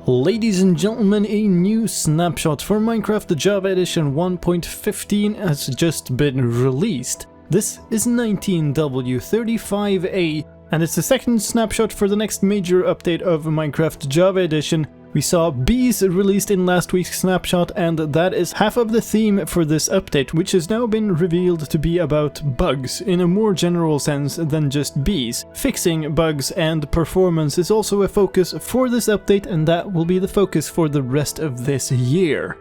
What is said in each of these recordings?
Ladies and gentlemen, a new snapshot for Minecraft Java Edition 1.15 has just been released. This is 19w35a, and it's the second snapshot for the next major update of Minecraft Java Edition. We saw bees released in last week's snapshot, and that is half of the theme for this update, which has now been revealed to be about bugs in a more general sense than just bees. Fixing bugs and performance is also a focus for this update, and that will be the focus for the rest of this year.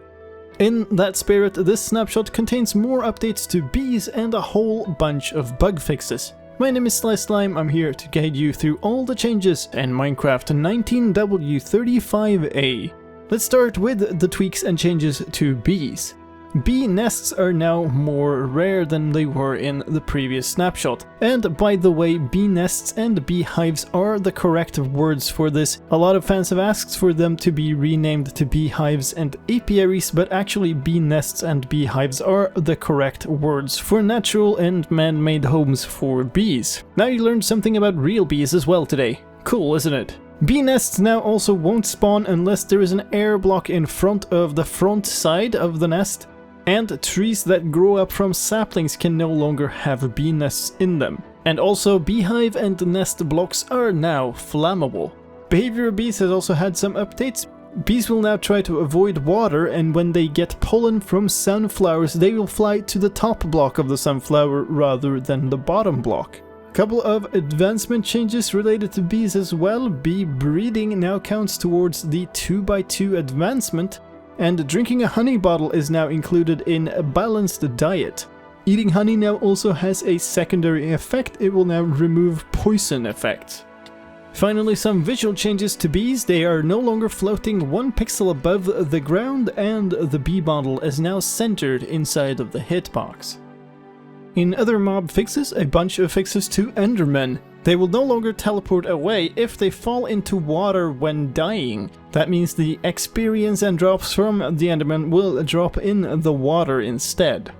In that spirit, this snapshot contains more updates to bees and a whole bunch of bug fixes. My name is slicedlime, I'm here to guide you through all the changes in Minecraft 19w35a. Let's start with the tweaks and changes to bees. Bee nests are now more rare than they were in the previous snapshot. And by the way, bee nests and bee hives are the correct words for this. A lot of fans have asked for them to be renamed to bee hives and apiaries, but actually bee nests and bee hives are the correct words for natural and man-made homes for bees. Now you learned something about real bees as well today. Cool, isn't it? Bee nests now also won't spawn unless there is an air block in front of the front side of the nest. And trees that grow up from saplings can no longer have bee nests in them. And also, beehive and nest blocks are now flammable. Behavior of bees has also had some updates. Bees will now try to avoid water, and when they get pollen from sunflowers, they will fly to the top block of the sunflower rather than the bottom block. A couple of advancement changes related to bees as well. Bee breeding now counts towards the 2x2 advancement. And drinking a honey bottle is now included in a balanced diet. Eating honey now also has a secondary effect. It will now remove poison effects. Finally, some visual changes to bees. They are no longer floating 1 pixel above the ground, and the bee bottle is now centered inside of the hitbox. In other mob fixes, a bunch of fixes to Endermen. They will no longer teleport away if they fall into water when dying. That means the experience and drops from the Enderman will drop in the water instead.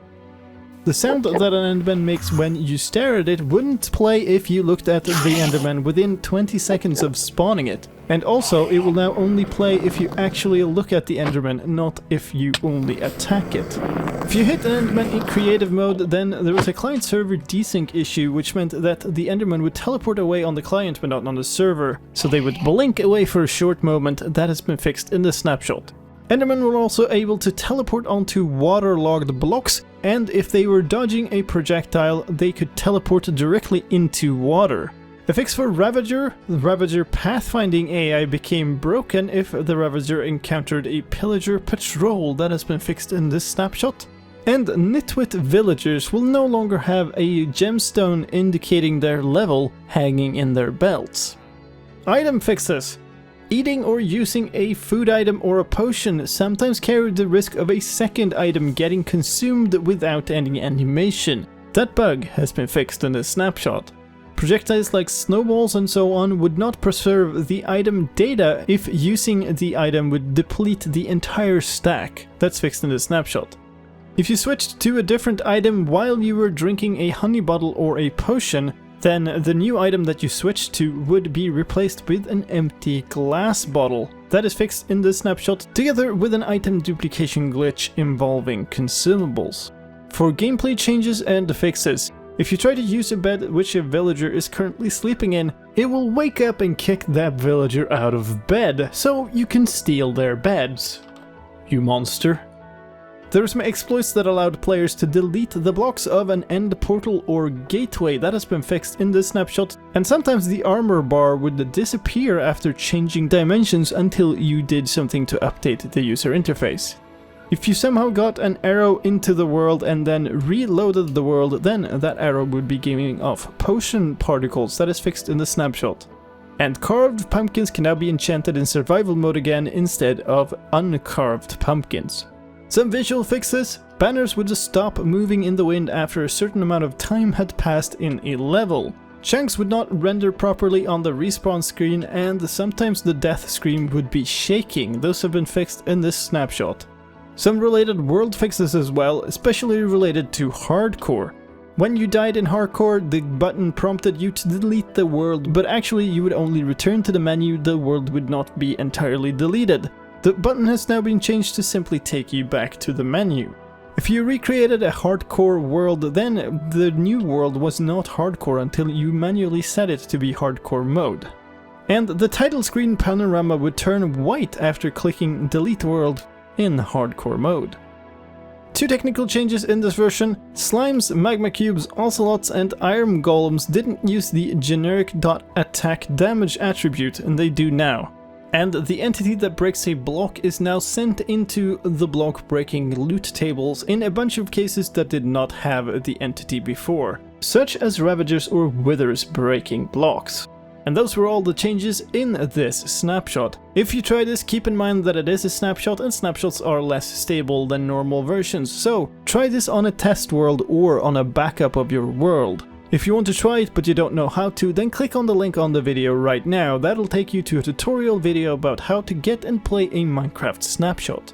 The sound that an Enderman makes when you stare at it wouldn't play if you looked at the Enderman within 20 seconds of spawning it. And also, it will now only play if you actually look at the Enderman, not if you only attack it. If you hit an Enderman in creative mode, then there was a client-server desync issue, which meant that the Enderman would teleport away on the client but not on the server, so they would blink away for a short moment. That has been fixed in the snapshot. Endermen were also able to teleport onto waterlogged blocks, and if they were dodging a projectile, they could teleport directly into water. A fix for Ravager. The Ravager pathfinding AI became broken if the Ravager encountered a pillager patrol. That has been fixed in this snapshot. And nitwit villagers will no longer have a gemstone indicating their level hanging in their belts. Item fixes. Eating or using a food item or a potion sometimes carried the risk of a second item getting consumed without any animation. That bug has been fixed in this snapshot. Projectiles like snowballs and so on would not preserve the item data if using the item would deplete the entire stack. That's fixed in this snapshot. If you switched to a different item while you were drinking a honey bottle or a potion, then the new item that you switched to would be replaced with an empty glass bottle. That is fixed in this snapshot, together with an item duplication glitch involving consumables. For gameplay changes and fixes, if you try to use a bed which a villager is currently sleeping in, it will wake up and kick that villager out of bed, so you can steal their beds. You monster. There are some exploits that allowed players to delete the blocks of an end portal or gateway. That has been fixed in this snapshot, and sometimes the armor bar would disappear after changing dimensions until you did something to update the user interface. If you somehow got an arrow into the world and then reloaded the world, then that arrow would be giving off potion particles. That is fixed in the snapshot. And carved pumpkins can now be enchanted in survival mode again instead of uncarved pumpkins. Some visual fixes. Banners would just stop moving in the wind after a certain amount of time had passed in a level. Chunks would not render properly on the respawn screen, and sometimes the death screen would be shaking. Those have been fixed in this snapshot. Some related world fixes as well, especially related to hardcore. When you died in hardcore, the button prompted you to delete the world, but actually you would only return to the menu, the world would not be entirely deleted. The button has now been changed to simply take you back to the menu. If you recreated a hardcore world, then the new world was not hardcore until you manually set it to be hardcore mode. And the title screen panorama would turn white after clicking delete world in hardcore mode. Two technical changes in this version: slimes, magma cubes, ocelots and iron golems didn't use the generic .attack damage attribute, and they do now. And the entity that breaks a block is now sent into the block breaking loot tables in a bunch of cases that did not have the entity before, such as ravagers or withers breaking blocks. And those were all the changes in this snapshot. If you try this, keep in mind that it is a snapshot and snapshots are less stable than normal versions, so try this on a test world or on a backup of your world. If you want to try it but you don't know how to, then click on the link on the video right now. That'll take you to a tutorial video about how to get and play a Minecraft snapshot.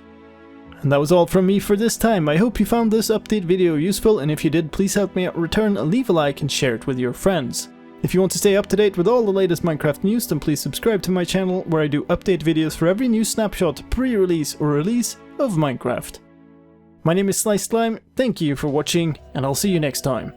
And that was all from me for this time. I hope you found this update video useful, and if you did, please help me out in return, leave a like and share it with your friends. If you want to stay up to date with all the latest Minecraft news, then please subscribe to my channel where I do update videos for every new snapshot, pre-release or release of Minecraft. My name is slicedlime, thank you for watching, and I'll see you next time.